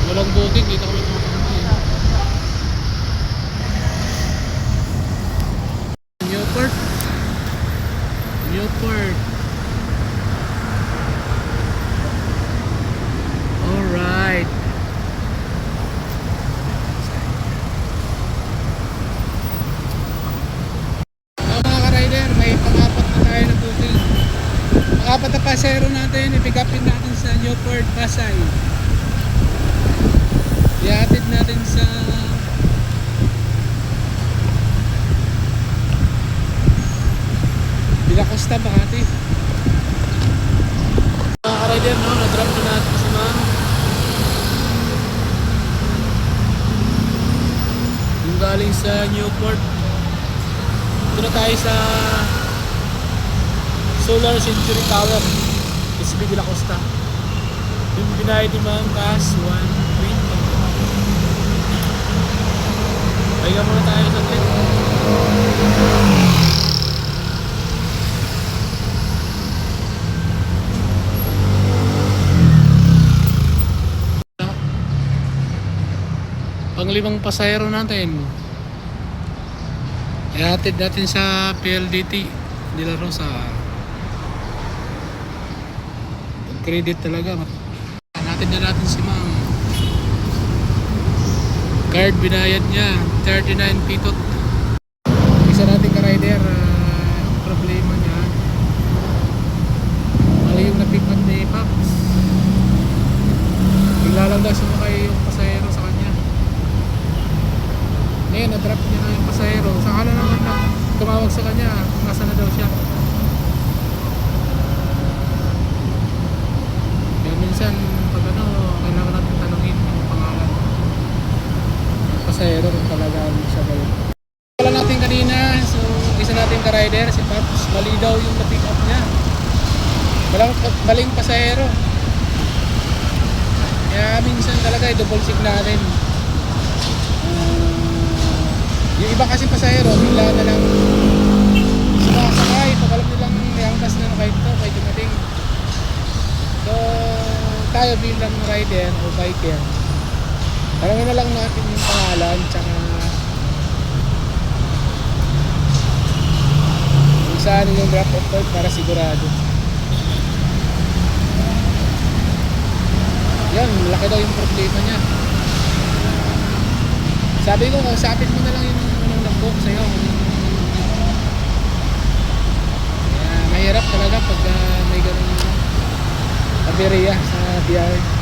Walang booking, dito kami tumatambay. Newport. Newport. Alright. Mga ka-rider, may pang-apat na tayo na booking. Pang-apat na pasero natin, i-pick upin natin sa Newport, Pasay. Ihatid natin sa Villa Costa, Makati. Mga ka-rider, no, na-drop na natin si ma'am. Yung galing sa Newport. Ito na tayo sa Solar Century Tower, SB Villa Costa. Yung binayad ni ma'am, cash 120. Pahinga muna tayo sa trip. Pang-limang pasahero natin. Ihatid natin sa PLDT De La Rosa. Credit talaga. Natid na natin si ma'am. Card binayad niya 39 pitot. Isa natin ka-rider, problema niya, mali yung na-pick up ni Paps. Bigla lang daw sumakay yung pasahero sa kanya. Ngayon na-drop niya na yung pasahero. Saka na naman na tumawag sa kanya kung nasa na daw siya. Kaya minsan pag ano, kailangan natin tanongin yung pangalan pasahero kung talaga siya ba yun. Wala natin kanina, so isa natin ka-rider, si Paps, mali daw yung na-pick up niya. Maling pasahero. Kaya minsan talaga double check natin. Yung iba kasi pasahero, bigla na lang sumasakay pag alam nilang may angkas na kahit ito, kahit dumating. So tayo bilang rider o biker, tanongin na lang natin yung pangalan tsaka kung saan yung drop off point para sigurado. Yan, malaki daw yung problema niya. Sabi ko, kausapin mo na lang yung unang nag-book sa'yo. Kaya mahirap talaga pag may ganun aberya sa biyahe.